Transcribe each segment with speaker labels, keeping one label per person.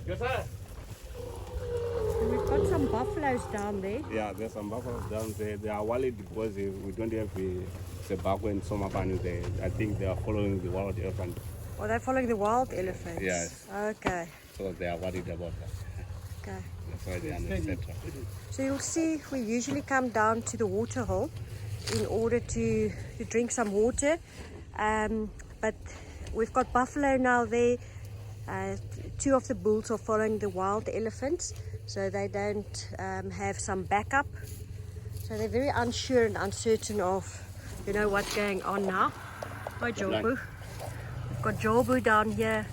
Speaker 1: Yes, sir.
Speaker 2: And we've got some buffaloes down there.
Speaker 1: Yeah, there's some buffaloes down there. They are worried because we don't have Sebakwe and Somopane there. I think they are following the wild elephant.
Speaker 2: Oh, they're following the wild elephants?
Speaker 1: Yes.
Speaker 2: Okay.
Speaker 1: So they are worried about that.
Speaker 2: Okay.
Speaker 1: That's why they are unsettled.
Speaker 2: So you'll see we usually come down to the water hole in order to drink some water. But we've got buffalo now there. Two of the bulls are following the wild elephants, so they don't have some backup. So they're very unsure and uncertain of, what's going on now. Hi, Jabu. We've got Jabu down here.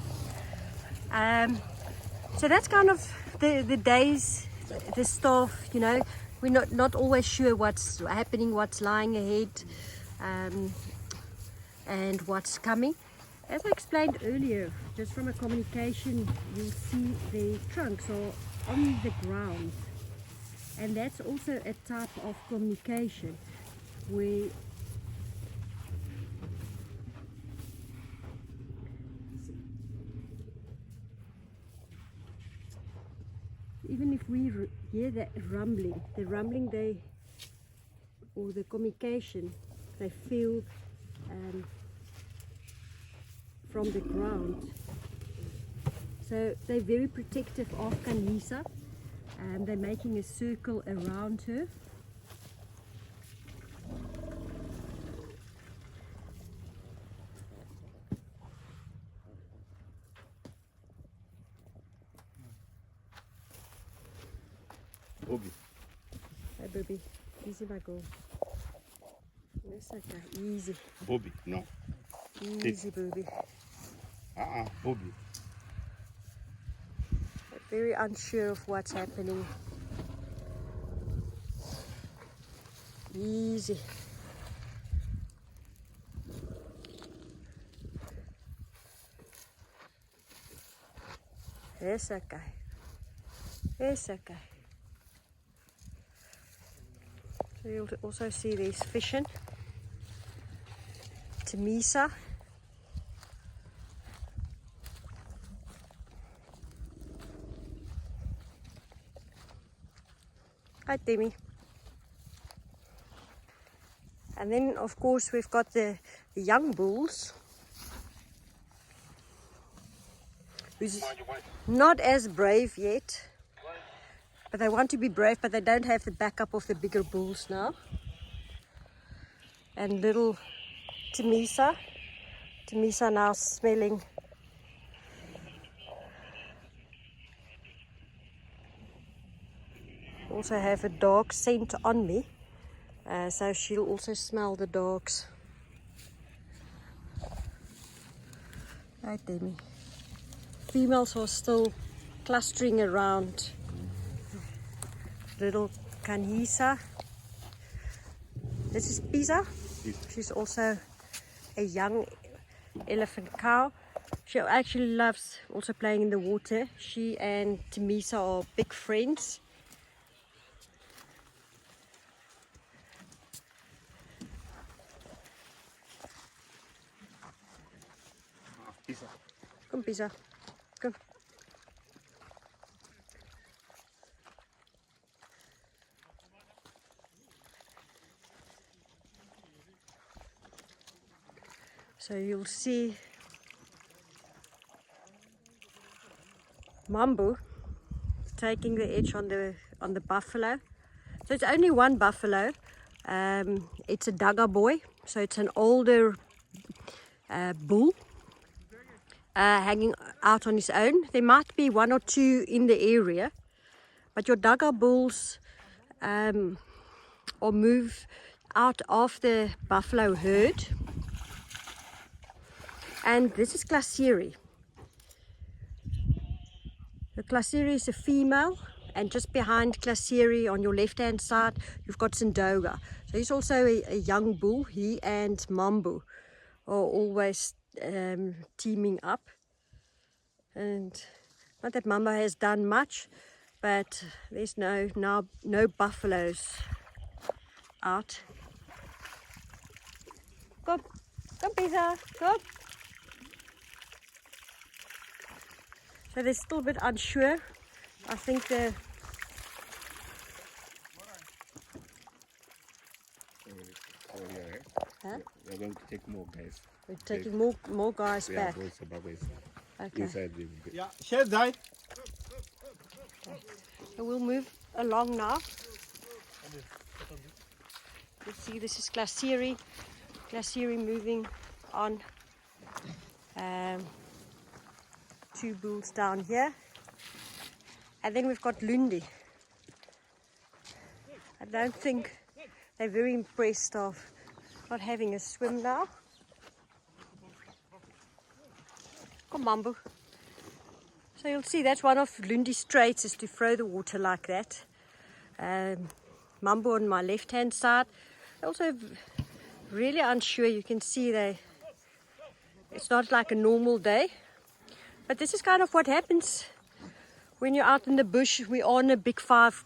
Speaker 2: So that's kind of the days, the stuff, we're not always sure what's happening, what's lying ahead, and what's coming. As I explained earlier, just from a communication, you'll see the trunks are on the ground, and that's also a type of communication where even if we hear that rumbling, or the communication, they feel from the ground. So they're very protective of Khanyisa, and they're making a circle around her.
Speaker 1: Bobby.
Speaker 2: Hey, Bobby, easy, my girl. That's okay, easy.
Speaker 1: Bobby, no.
Speaker 2: Easy, Bobby.
Speaker 1: Bobby.
Speaker 2: Very unsure of what's happening. Easy. It's okay. It's okay. So you'll also see these fishing. Khanyisa. Hi, Timmy. And then, of course, we've got the young bulls, who's not as brave yet, but they want to be brave, but they don't have the backup of the bigger bulls now. And little Khanyisa now smelling also have a dog scent on me, so she'll also smell the dogs. Right, Demi. Females are still clustering around little Khanyisa. This is Pisa. She's also a young elephant cow. She actually loves also playing in the water. She and Khanyisa are big friends.
Speaker 1: Pisa.
Speaker 2: Come, Pisa. Come. So you'll see Mambu taking the edge on the buffalo. So it's only one buffalo. It's a Dagga boy, so it's an older bull hanging out on his own. There might be one or two in the area, but your Dagga bulls or move out of the buffalo herd. And this is Klasiri. The Klasiri is a female, and just behind Klasiri on your left hand side you've got Sindoga. So he's also a young bull. He and Mambu are always teaming up, and not that Mamba has done much, but there's no buffaloes out. Come Pisa, come. So they're still a bit unsure. I think the
Speaker 1: Huh? We're going to take more guys.
Speaker 2: We're taking more guys back.
Speaker 1: Both Sebakwe
Speaker 2: Okay.
Speaker 1: inside the...
Speaker 3: Yeah, share that.
Speaker 2: So we'll move along now. You see, this is Glacieri. Glacieri moving on. 2 bulls down here. And then we've got Lundi. I don't think they're very impressed of not having a swim now. Come Mambo. So you'll see that's one of Lundi's traits, is to throw the water like that. Mambo on my left hand side. Also really unsure. You can see it's not like a normal day. But this is kind of what happens when you're out in the bush. We're on a Big 5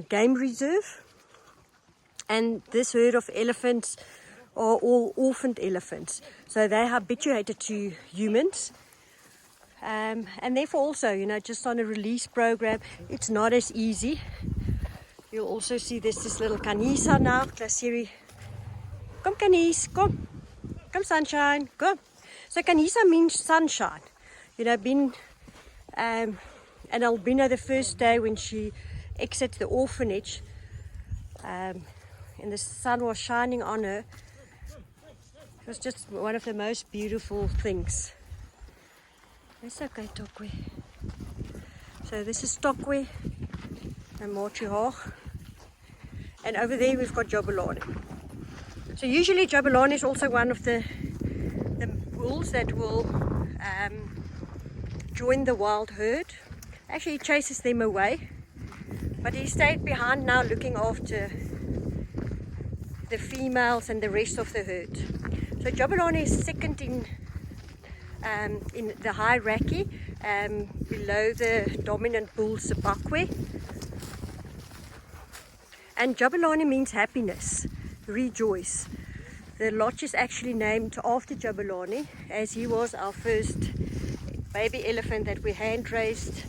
Speaker 2: game reserve. And this herd of elephants are all orphaned elephants. So they're habituated to humans. And therefore also, you know, just on a release program, it's not as easy. You'll also see there's this little Khanyisa now, Glacieri. Come Khanyisa, come. Come sunshine, come. So Khanyisa means sunshine. You know, been an albino the first day when she exited the orphanage, and the sun was shining on her. It was just one of the most beautiful things. It's okay, Tokwe. So this is Tokwe and Mochihoch. And over there we've got Jabulani. So usually Jabulani is also one of the bulls that will join the wild herd. Actually, he chases them away. But he stayed behind now looking after the females and the rest of the herd. So Jabulani is second in the hierarchy, below the dominant bull Sebakwe. And Jabulani means happiness, rejoice. The lodge is actually named after Jabulani, as he was our first baby elephant that we hand raised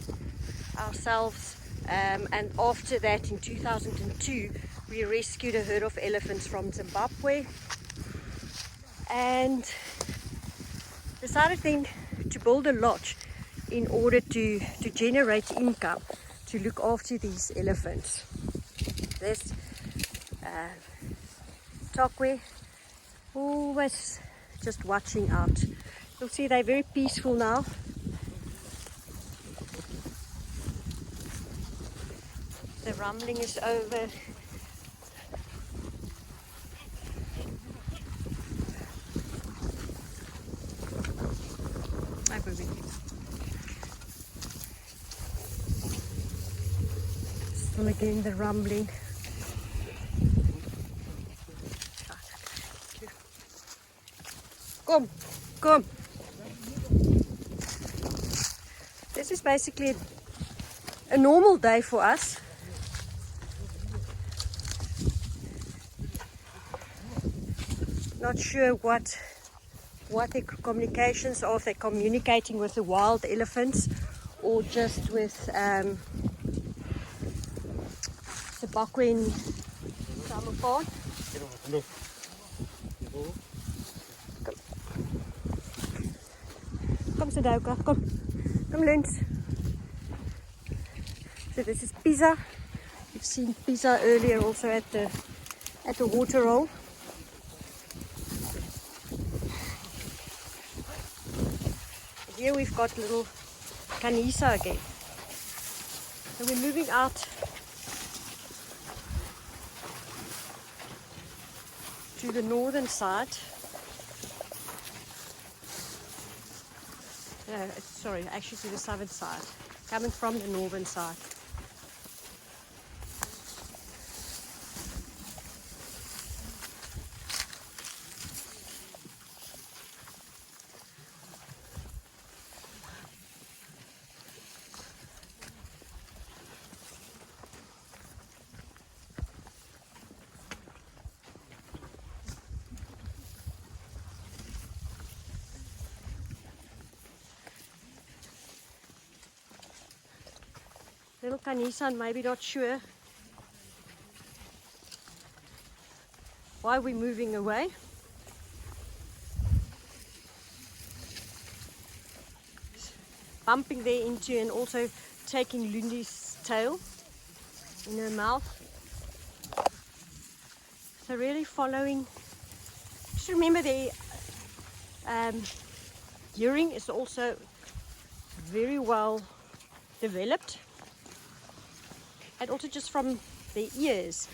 Speaker 2: ourselves. And after that, in 2002, we rescued a herd of elephants from Zimbabwe and decided then to build a lodge in order to generate income to look after these elephants. There's Tokwe, always just watching out. You'll see they're very peaceful now. The rumbling is over. Hi, baby. Still again the rumbling. Come, come. This is basically a normal day for us. Not sure what their communications are, if they're communicating with the wild elephants or just with Sebakwe and Somopane. Kom Sadauka, kom Lens. So this is Pisa. You've seen Pisa earlier also at the water hole. Here we've got little Khanyisa again. So we're moving out to the northern side. Sorry, actually to the southern side. Coming from the northern side. Little Khanyisa, maybe not sure why we're moving away. Bumping there into and also taking Lundi's tail in her mouth. So really following. Just remember the hearing is also very well developed, and also just from the ears,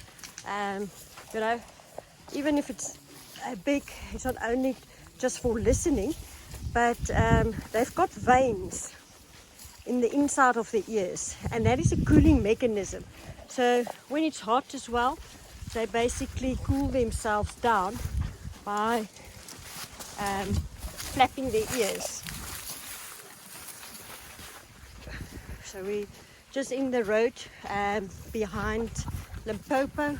Speaker 2: you know, even if it's big, it's not only just for listening, but they've got veins in the inside of the ears, and that is a cooling mechanism. So when it's hot as well, they basically cool themselves down by flapping their ears. So we're just in the road behind Limpopo.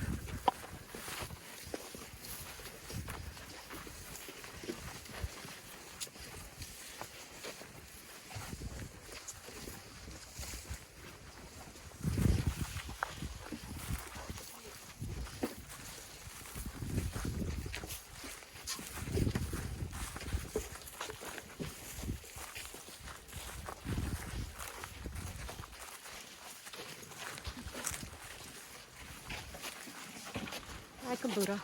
Speaker 2: Like a Buddha.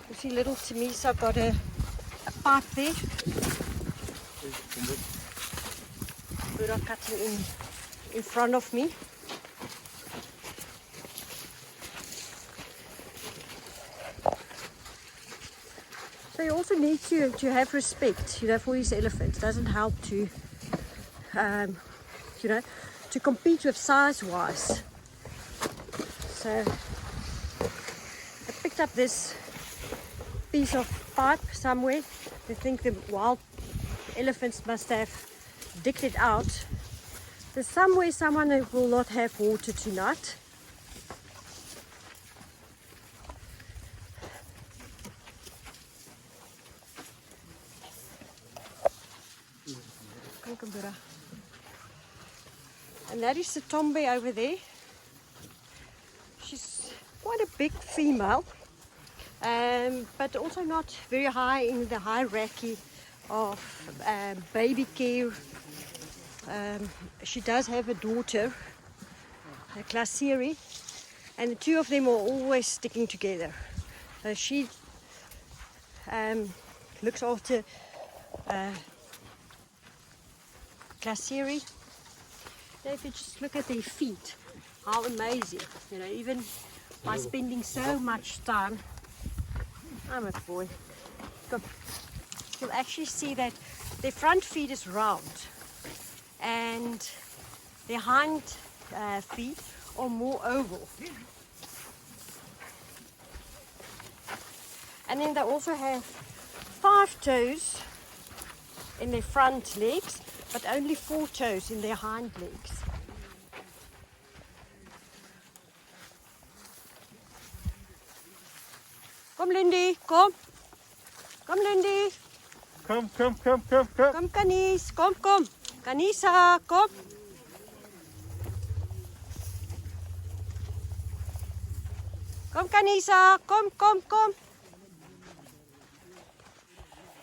Speaker 2: You see little Khanyisa got a pipe there. Buddha cutting in front of me. So you also need to have respect, you know, for these elephants. It doesn't help to, you know, to compete with size-wise. So up this piece of pipe somewhere. I think the wild elephants must have digged it out. There's somewhere someone who will not have water tonight. And that is the tombe over there. She's quite a big female. But also not very high in the hierarchy of baby care. She does have a daughter, a Klasiri, and the two of them are always sticking together. So she looks after Klasiri. If you just look at their feet, how amazing, you know, even by spending so much time. I'm a boy. You'll actually see that their front feet is round and their hind feet are more oval. And then they also have 5 toes in their front legs, but only 4 toes in their hind legs. Kom Lindy, kom. Kom Lindy.
Speaker 1: Come.
Speaker 2: Kom Khanyisa, kom. Khanyisa, kom. Kom Khanyisa, kom.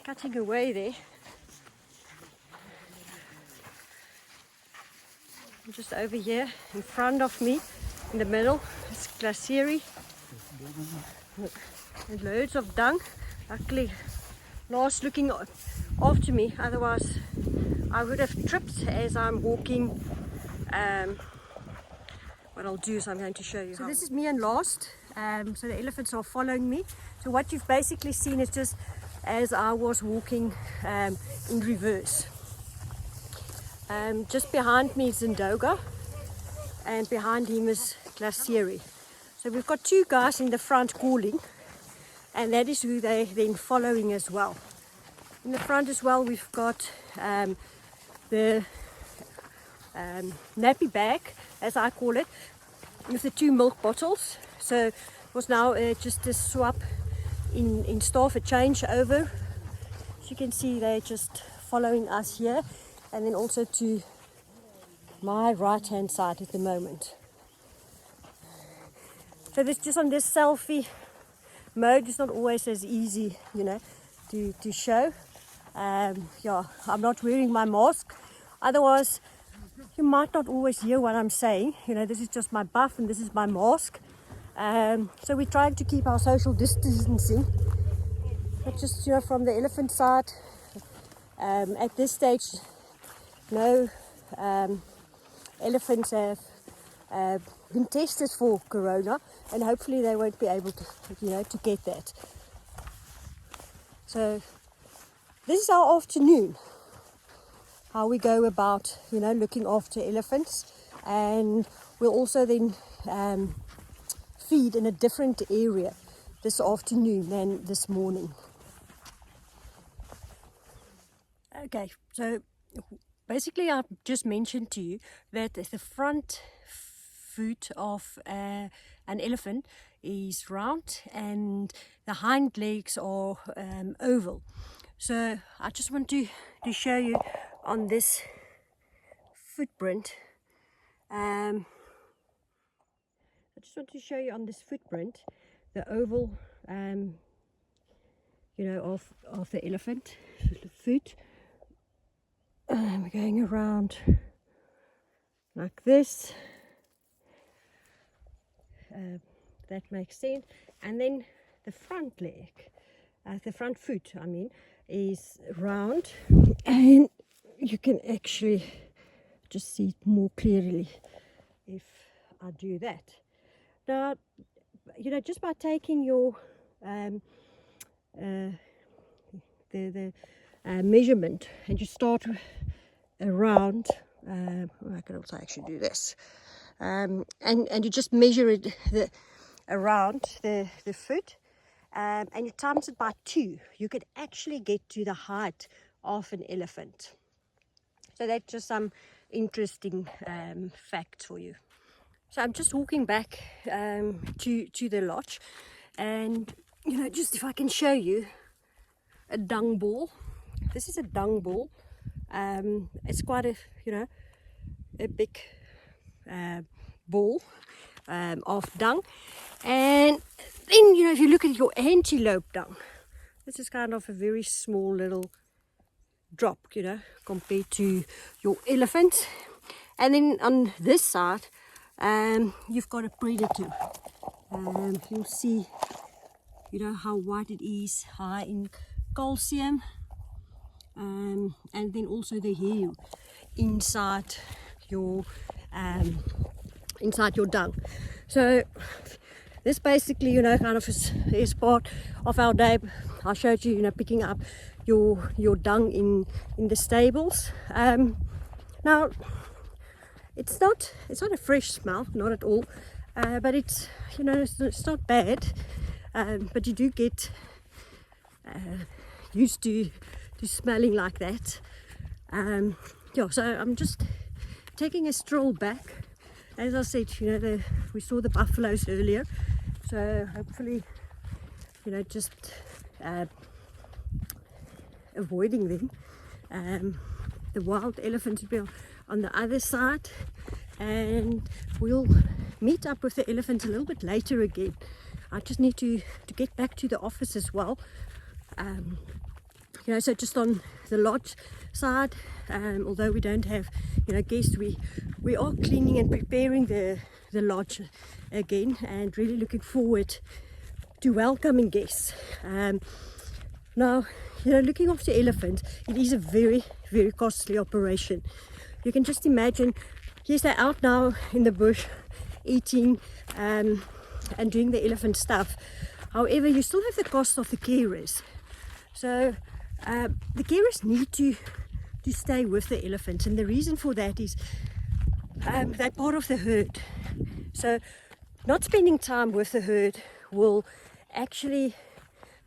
Speaker 2: Cutting away there. Just over here in front of me, in the middle, is Klasiri. And loads of dung. Luckily, Lars looking after me, otherwise I would have tripped as I'm walking. What I'll do is I'm going to show you. So this is me and Lars. So the elephants are following me. So what you've basically seen is just as I was walking in reverse. Just behind me is Ndoga, and behind him is Klasiri. So we've got 2 guys in the front calling, and that is who they're then following as well. In the front as well, we've got the nappy bag, as I call it, with the 2 milk bottles. So it was now just a swap in staff, a change over. As you can see, they're just following us here, and then also to my right hand side at the moment. So this just on this selfie mode, it's not always as easy, you know, to show. Yeah, I'm not wearing my mask, otherwise you might not always hear what I'm saying. You know, this is just my buff and this is my mask. So we're trying to keep our social distancing, but just, you know, from the elephant side, at this stage, no elephants have been tested for corona, and hopefully they won't be able to, you know, to get that. So this is our afternoon, how we go about, you know, looking after elephants, and we'll also then feed in a different area this afternoon than this morning. Okay, so basically I've just mentioned to you that the front foot of an elephant is round and the hind legs are oval. So I just want to show you on this footprint. I just want to show you on this footprint the oval, you know, of the elephant foot. We're going around like this. That makes sense. And then the front leg, the front foot, I mean, is round, and you can actually just see it more clearly if I do that. Now, you know, just by taking your measurement, and you start around, I can also actually do this, and you just measure it around the foot, and you times it by 2, you could actually get to the height of an elephant. So that's just some interesting facts for you. So I'm just walking back to the lodge, and, you know, just if I can show you a dung ball. This is a dung ball. It's quite a, you know, a big ball of dung. And then, you know, if you look at your antelope dung, this is kind of a very small little drop, you know, compared to your elephant. And then on this side, you've got a predator. You'll see, you know, how white it is, high in calcium, and then also the hair inside your dung. So this basically, you know, kind of is part of our day. I showed you, you know, picking up your dung in the stables. Now it's not a fresh smell, not at all, but it's, you know, it's not bad, but you do get used to smelling like that. Yeah, so I'm just taking a stroll back. As I said, you know, we saw the buffaloes earlier, so hopefully, you know, just avoiding them. The wild elephants will be on the other side, and we'll meet up with the elephants a little bit later again. I just need to get back to the office as well. You know, so just on the lodge side, although we don't have, you know, guests, we are cleaning and preparing the lodge again, and really looking forward to welcoming guests. Now, you know, looking after elephants, it is a very, very costly operation. You can just imagine, yes, they're out now in the bush eating and doing the elephant stuff. However, you still have the cost of the carers. So the carers need to stay with the elephants, and the reason for that is they're part of the herd. So not spending time with the herd will actually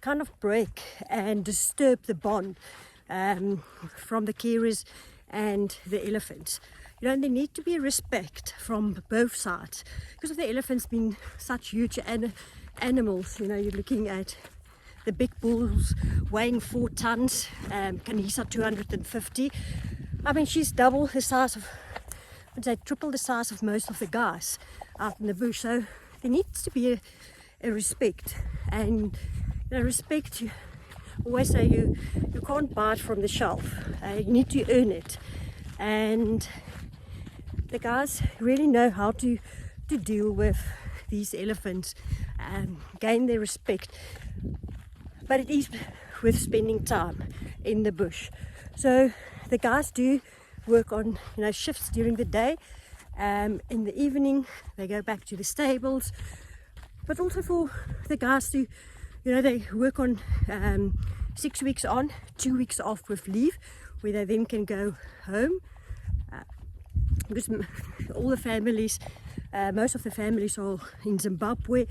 Speaker 2: kind of break and disturb the bond from the carers and the elephants. You know, and there need to be respect from both sides, because of the elephants being such huge animals. You know, you're looking at the big bulls weighing 4 tons, Khanyisa 250. I mean, she's double the size would say, triple the size of most of the guys out in the bush. So there needs to be a respect, and respect, you always say you can't buy it from the shelf. You need to earn it, and the guys really know how to deal with these elephants and gain their respect. But it is with spending time in the bush. So the guys do work on shifts during the day. In the evening they go back to the stables, but also for the guys to they work on 6 weeks on, 2 weeks off with leave, where they then can go home, because all the families, most of the families are in Zimbabwe,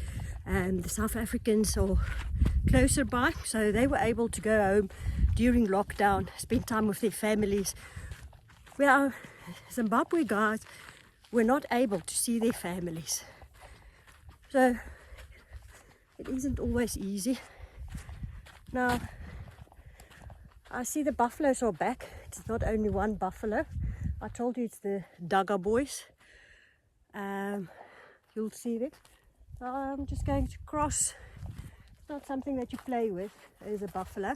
Speaker 2: and the South Africans are closer by, so they were able to go home during lockdown, spend time with their families, where our Zimbabwe guys were not able to see their families. So it isn't always easy. Now I see the buffaloes are back. It's not only one buffalo. I told you it's the Dagga boys. You'll see them. I'm just going to cross. It's not something that you play with as a buffalo.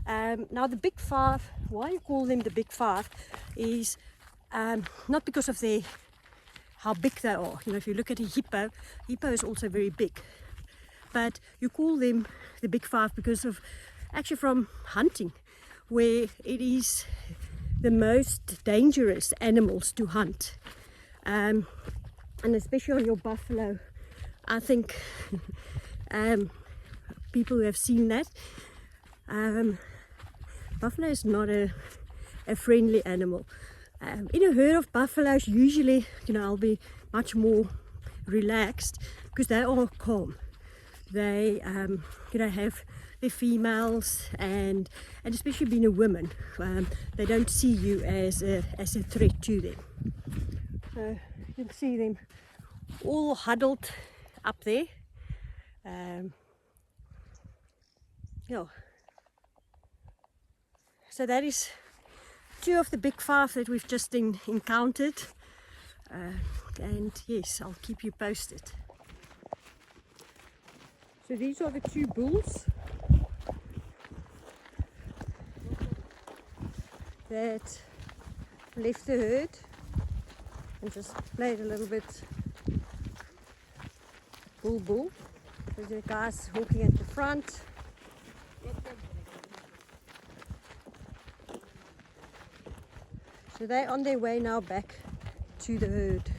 Speaker 2: Now the big five, why you call them the big five is not because of how big they are. If you look at a hippo is also very big. But you call them the big five because of actually from hunting, where it is the most dangerous animals to hunt. And especially on your buffalo, I think people who have seen that, buffalo is not a friendly animal. In a herd of buffaloes, usually, I'll be much more relaxed because they are calm. They, have their females, and especially being a woman, they don't see you as a threat to them. So you can see them all huddled up there. So that is 2 of the big 5 that we've just encountered, and yes, I'll keep you posted. So these are the 2 bulls that left the herd and just played a little bit bull. There's the guys walking at the front. So they're on their way now back to the herd.